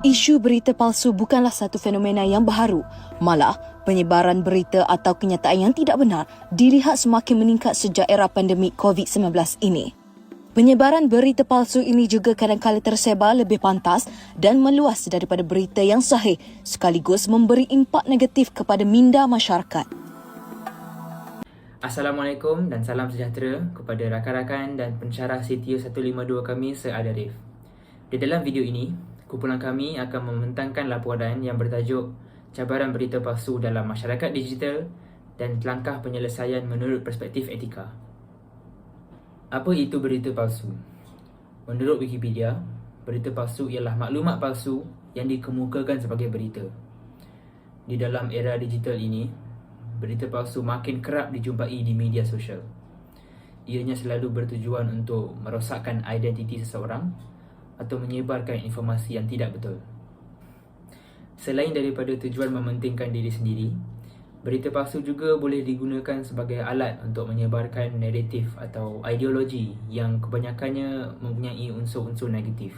Isu berita palsu bukanlah satu fenomena yang baharu. Malah, penyebaran berita atau kenyataan yang tidak benar dilihat semakin meningkat sejak era pandemik COVID-19 ini. Penyebaran berita palsu ini juga kadang-kadang tersebar lebih pantas dan meluas daripada berita yang sahih, sekaligus memberi impak negatif kepada minda masyarakat. Assalamualaikum dan salam sejahtera kepada rakan-rakan dan pensyarah CTO 152 kami se-Adarif. Di dalam video ini, kumpulan kami akan membentangkan laporan yang bertajuk Cabaran Berita Palsu dalam Masyarakat Digital dan Langkah Penyelesaian menurut Perspektif Etika. Apa itu berita palsu? Menurut Wikipedia, berita palsu ialah maklumat palsu yang dikemukakan sebagai berita. Di dalam era digital ini, berita palsu makin kerap dijumpai di media sosial. Ianya selalu bertujuan untuk merosakkan identiti seseorang atau menyebarkan informasi yang tidak betul. Selain daripada tujuan mementingkan diri sendiri, berita palsu juga boleh digunakan sebagai alat untuk menyebarkan naratif atau ideologi yang kebanyakannya mempunyai unsur-unsur negatif.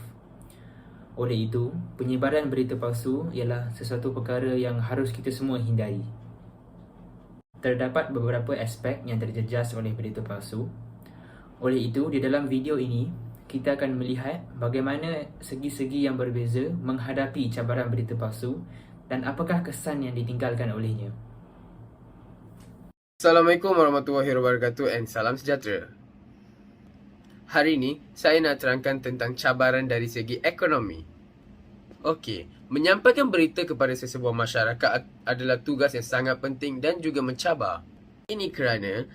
Oleh itu, penyebaran berita palsu ialah sesuatu perkara yang harus kita semua hindari. Terdapat beberapa aspek yang terjejas oleh berita palsu. Oleh itu, di dalam video ini, kita akan melihat bagaimana segi-segi yang berbeza menghadapi cabaran berita palsu dan apakah kesan yang ditinggalkan olehnya. Assalamualaikum warahmatullahi wabarakatuh and salam sejahtera. Hari ini, saya nak terangkan tentang cabaran dari segi ekonomi. Okey, menyampaikan berita kepada sesebuah masyarakat adalah tugas yang sangat penting dan juga mencabar. Ini kerana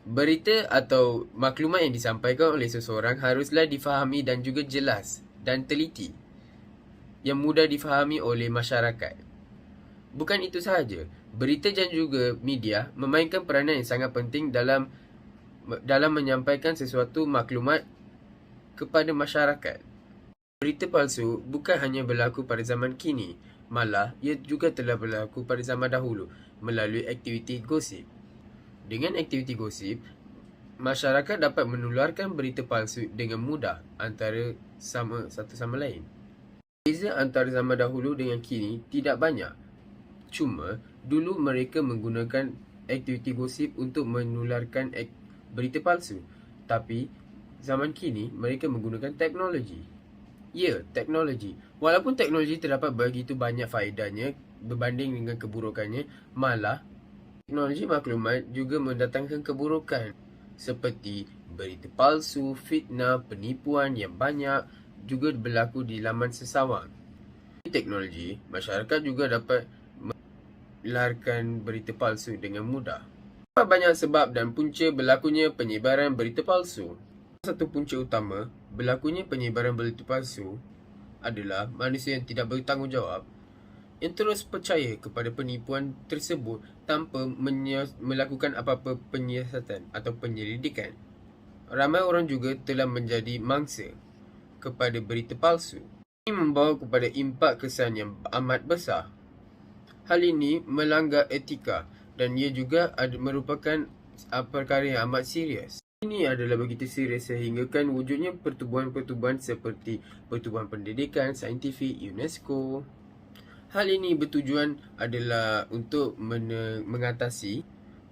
berita atau maklumat yang disampaikan oleh seseorang haruslah difahami dan juga jelas dan teliti, yang mudah difahami oleh masyarakat. Bukan itu sahaja, berita dan juga media memainkan peranan yang sangat penting dalam menyampaikan sesuatu maklumat kepada masyarakat. Berita palsu bukan hanya berlaku pada zaman kini, malah ia juga telah berlaku pada zaman dahulu melalui aktiviti gosip. Dengan aktiviti gosip, masyarakat dapat menularkan berita palsu dengan mudah antara satu sama lain. Beza antara zaman dahulu dengan kini tidak banyak. Cuma, dulu mereka menggunakan aktiviti gosip untuk menularkan berita palsu. Tapi, zaman kini mereka menggunakan teknologi. Ya, teknologi. Walaupun teknologi terdapat begitu banyak faedahnya berbanding dengan keburukannya, malah teknologi maklumat juga mendatangkan keburukan seperti berita palsu, fitnah, penipuan yang banyak juga berlaku di laman sesawang. Di teknologi, masyarakat juga dapat melarkan berita palsu dengan mudah. Ada banyak sebab dan punca berlakunya penyebaran berita palsu. Satu punca utama berlakunya penyebaran berita palsu adalah manusia yang tidak bertanggungjawab yang terus percaya kepada penipuan tersebut tanpa melakukan apa-apa penyiasatan atau penyelidikan. Ramai orang juga telah menjadi mangsa kepada berita palsu. Ini membawa kepada impak kesan yang amat besar. Hal ini melanggar etika dan ia juga merupakan perkara yang amat serius. Ini adalah begitu serius sehinggakan wujudnya pertubuhan-pertubuhan seperti Pertubuhan Pendidikan Saintifik UNESCO. Hal ini bertujuan adalah untuk mengatasi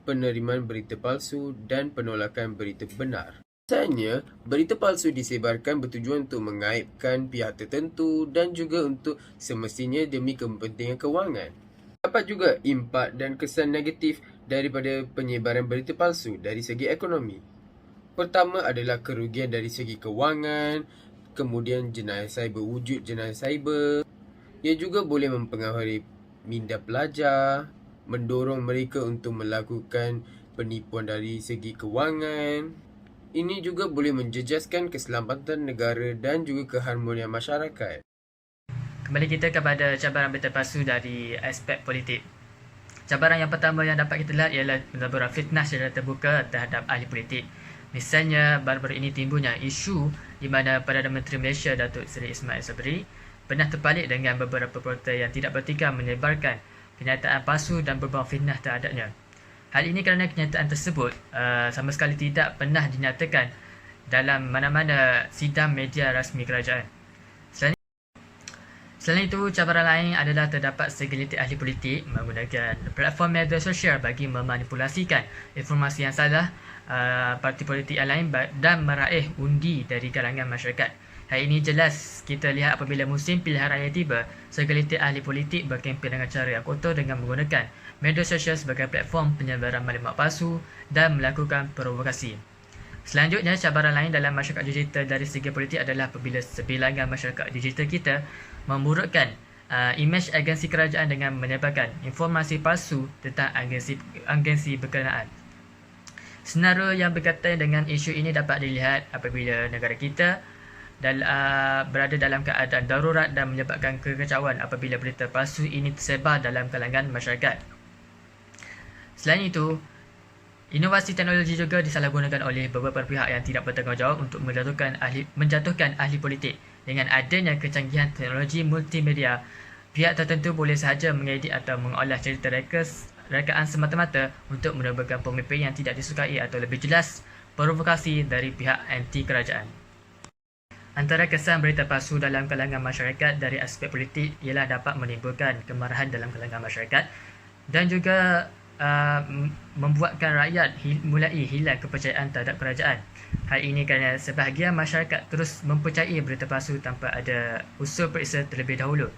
penerimaan berita palsu dan penolakan berita benar. Biasanya, berita palsu disebarkan bertujuan untuk mengaibkan pihak tertentu dan juga untuk semestinya demi kepentingan kewangan. Dapat juga impak dan kesan negatif daripada penyebaran berita palsu dari segi ekonomi. Pertama adalah kerugian dari segi kewangan, kemudian jenayah cyber, wujud jenayah cyber. Ia juga boleh mempengaruhi minda pelajar, mendorong mereka untuk melakukan penipuan dari segi kewangan. Ini juga boleh menjejaskan keselamatan negara dan juga keharmonian masyarakat. Kembali kita kepada cabaran berita palsu dari aspek politik. Cabaran yang pertama yang dapat kita lihat ialah pelaburan fitnah secara terbuka terhadap ahli politik. Misalnya, baru-baru ini timbulnya isu di mana Perdana Menteri Malaysia Datuk Seri Ismail Sabri pernah terpalit dengan beberapa reporter yang tidak bertiga menyebarkan kenyataan palsu dan berbau fitnah terhadapnya. Hal ini kerana kenyataan tersebut sama sekali tidak pernah dinyatakan dalam mana-mana sidang media rasmi kerajaan. Selain Selain itu, cabaran lain adalah terdapat segelintir ahli politik menggunakan platform media sosial bagi memanipulasikan informasi yang salah parti politik yang lain dan meraih undi dari kalangan masyarakat. Hal ini jelas kita lihat apabila musim pilihan raya tiba, segelintir ahli politik berkempen dengan cara yang kotor dengan menggunakan media sosial sebagai platform penyebaran maklumat palsu dan melakukan provokasi. Selanjutnya, cabaran lain dalam masyarakat digital dari segi politik adalah apabila sebilangan masyarakat digital kita memburukkan imej agensi kerajaan dengan menyebarkan informasi palsu tentang agensi berkenaan. Senario yang berkaitan dengan isu ini dapat dilihat apabila negara kita berada dalam keadaan darurat dan menyebabkan kekacauan apabila berita palsu ini tersebar dalam kalangan masyarakat. Selain itu, inovasi teknologi juga disalahgunakan oleh beberapa pihak yang tidak bertanggungjawab untuk menjatuhkan ahli politik. Dengan adanya kecanggihan teknologi multimedia, pihak tertentu boleh sahaja mengedit atau mengolah cerita rekaan semata-mata untuk menebarkan pemimpin yang tidak disukai atau lebih jelas provokasi dari pihak anti kerajaan. Antara kesan berita palsu dalam kalangan masyarakat dari aspek politik ialah dapat menimbulkan kemarahan dalam kalangan masyarakat dan juga membuatkan rakyat mulai hilang kepercayaan terhadap kerajaan. Hal ini kerana sebahagian masyarakat terus mempercayai berita palsu tanpa ada usul periksa terlebih dahulu.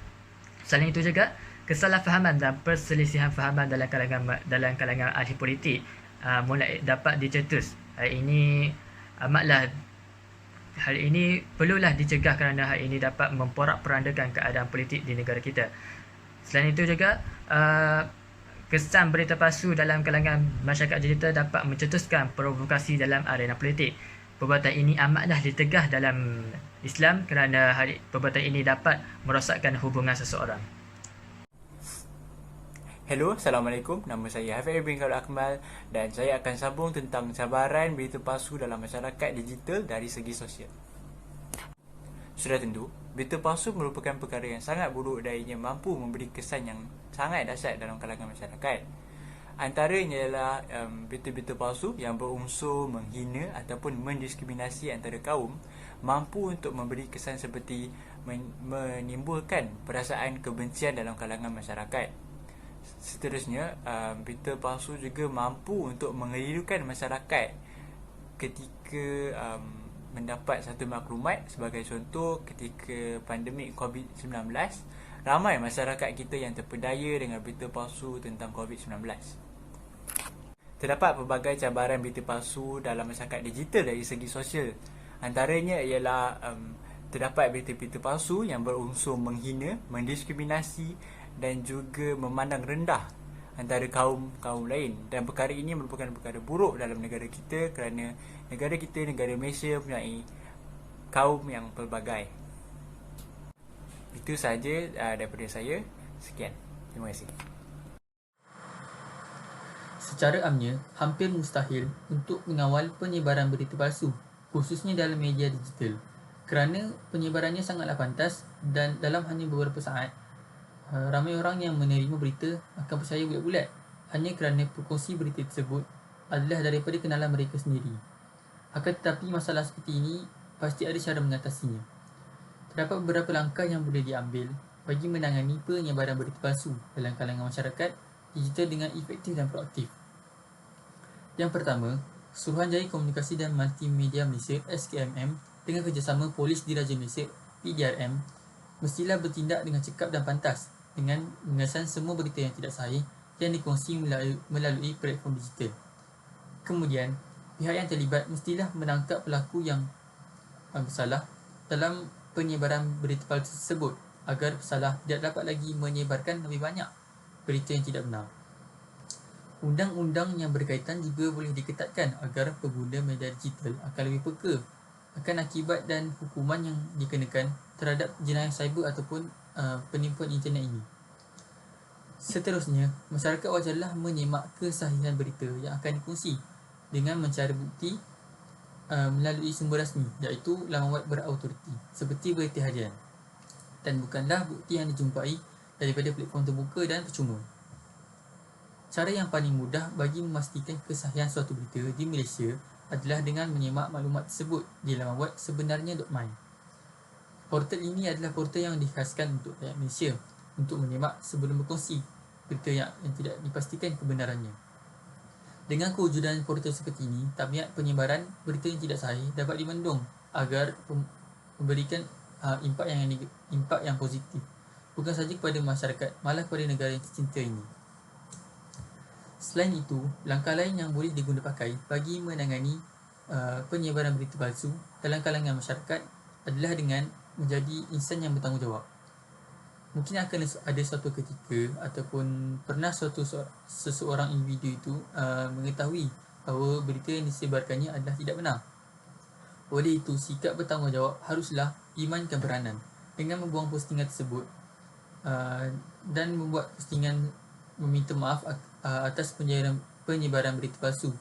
Selain itu juga, kesalahfahaman dan perselisihan fahaman dalam kalangan ahli politik mulai dapat dicetus. Hal ini perlulah dicegah kerana hal ini dapat memporak-porandakan keadaan politik di negara kita. Selain itu juga, kesan berita palsu dalam kalangan masyarakat digital dapat mencetuskan provokasi dalam arena politik. Perbuatan ini amatlah ditegah dalam Islam kerana perbuatan ini dapat merosakkan hubungan seseorang. Hello, Assalamualaikum. Nama saya Hafiz bin Khalil Akmal dan saya akan sambung tentang cabaran berita palsu dalam masyarakat digital dari segi sosial. Sudah tentu, berita palsu merupakan perkara yang sangat buruk dan ianya mampu memberi kesan yang sangat dahsyat dalam kalangan masyarakat. Antaranya ialah berita-berita palsu yang berunsur menghina ataupun mendiskriminasi antara kaum, mampu untuk memberi kesan seperti menimbulkan perasaan kebencian dalam kalangan masyarakat. Seterusnya, berita palsu juga mampu untuk mengelirukan masyarakat ketika mendapat satu maklumat. Sebagai contoh, ketika pandemik COVID-19, ramai masyarakat kita yang terpedaya dengan berita palsu tentang COVID-19. Terdapat pelbagai cabaran berita palsu dalam masyarakat digital dari segi sosial. Antaranya ialah terdapat berita-berita palsu yang berunsur menghina, mendiskriminasi dan juga memandang rendah antara kaum lain. Dan perkara ini merupakan perkara buruk dalam negara kita kerana negara kita, negara Malaysia, mempunyai kaum yang pelbagai. Itu sahaja daripada saya. Sekian. Terima kasih. Secara amnya, hampir mustahil untuk mengawal penyebaran berita palsu, khususnya dalam media digital, kerana penyebarannya sangatlah pantas dan dalam hanya beberapa saat, ramai orang yang menerima berita akan percaya bulat-bulat hanya kerana perkongsi berita tersebut adalah daripada kenalan mereka sendiri. Akan tetapi masalah seperti ini pasti ada cara mengatasinya. Terdapat beberapa langkah yang boleh diambil bagi menangani penyebaran berita palsu dalam kalangan masyarakat digital dengan efektif dan proaktif. Yang pertama, Suruhanjaya Komunikasi dan Multimedia Malaysia SKMM dengan kerjasama Polis Diraja Malaysia PDRM mestilah bertindak dengan cekap dan pantas dengan mengesan semua berita yang tidak sahih yang dikongsi melalui platform digital. Kemudian, pihak yang terlibat mestilah menangkap pelaku yang bersalah dalam penyebaran berita palsu tersebut agar pesalah tidak dapat lagi menyebarkan lebih banyak berita yang tidak benar. Undang-undang yang berkaitan juga boleh diketatkan agar pengguna media digital akan lebih peka akan akibat dan hukuman yang dikenakan terhadap jenayah cyber ataupun penipuan internet ini. Seterusnya, masyarakat wajarlah menyemak kesahihan berita yang akan dikongsi dengan mencari bukti melalui sumber rasmi, iaitu laman web berautoriti seperti Berita Harian, dan bukanlah bukti yang dijumpai daripada platform terbuka dan percuma. Cara yang paling mudah bagi memastikan kesahihan suatu berita di Malaysia adalah dengan menyemak maklumat tersebut di laman web sebenarnya.my. Portal ini adalah portal yang dikhaskan untuk rakyat Malaysia untuk menyemak sebelum berkongsi berita yang tidak dipastikan kebenarannya. Dengan kewujudan portal seperti ini, tabiat penyebaran berita yang tidak sahih dapat dibendung agar memberikan impak yang positif, bukan sahaja kepada masyarakat, malah kepada negara yang tercinta ini. Selain itu, langkah lain yang boleh diguna pakai bagi menangani penyebaran berita palsu dalam kalangan masyarakat adalah dengan menjadi insan yang bertanggungjawab. Mungkin akan ada suatu ketika ataupun pernah seseorang individu itu mengetahui bahawa berita yang disebarkannya adalah tidak benar. Oleh itu, sikap bertanggungjawab haruslah imankan peranan dengan membuang postingan tersebut dan membuat postingan meminta maaf atas penyebaran berita palsu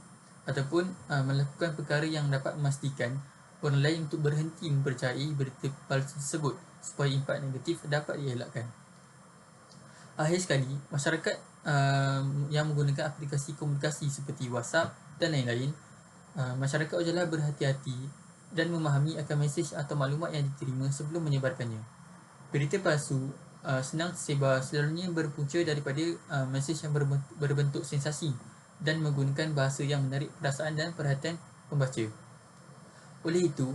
ataupun melakukan perkara yang dapat memastikan orang lain untuk berhenti mempercayai berita palsu tersebut supaya impak negatif dapat dielakkan. Akhir sekali, masyarakat yang menggunakan aplikasi komunikasi seperti WhatsApp dan lain-lain, masyarakat wajarlah berhati-hati dan memahami akan mesej atau maklumat yang diterima sebelum menyebarkannya. Berita palsu senang tersebar selalunya berpunca daripada mesej yang berbentuk sensasi dan menggunakan bahasa yang menarik perasaan dan perhatian pembaca. Oleh itu,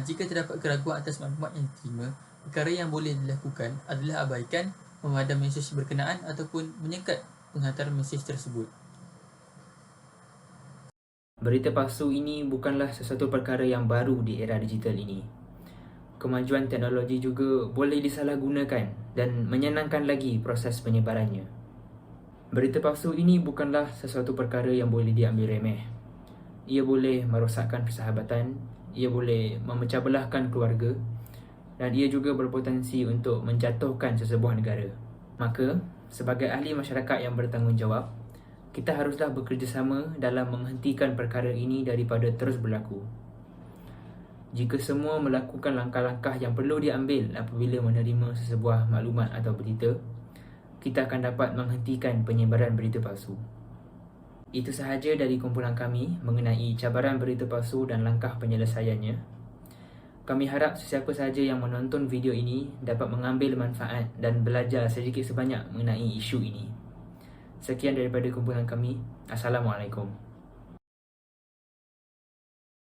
jika terdapat keraguan atas maklumat yang diterima, perkara yang boleh dilakukan adalah abaikan, memadam mesej berkenaan ataupun menyekat penghantaran mesej tersebut. Berita palsu ini bukanlah sesuatu perkara yang baru di era digital ini. Kemajuan teknologi juga boleh disalahgunakan dan menyenangkan lagi proses penyebarannya. Berita palsu ini bukanlah sesuatu perkara yang boleh diambil remeh. Ia boleh merosakkan persahabatan, ia boleh memecah belahkan keluarga dan ia juga berpotensi untuk menjatuhkan sesebuah negara. Maka, sebagai ahli masyarakat yang bertanggungjawab, kita haruslah bekerjasama dalam menghentikan perkara ini daripada terus berlaku. Jika semua melakukan langkah-langkah yang perlu diambil apabila menerima sesebuah maklumat atau berita, kita akan dapat menghentikan penyebaran berita palsu. Itu sahaja dari kumpulan kami mengenai cabaran berita palsu dan langkah penyelesaiannya. Kami harap sesiapa sahaja yang menonton video ini dapat mengambil manfaat dan belajar sedikit sebanyak mengenai isu ini. Sekian daripada kumpulan kami. Assalamualaikum.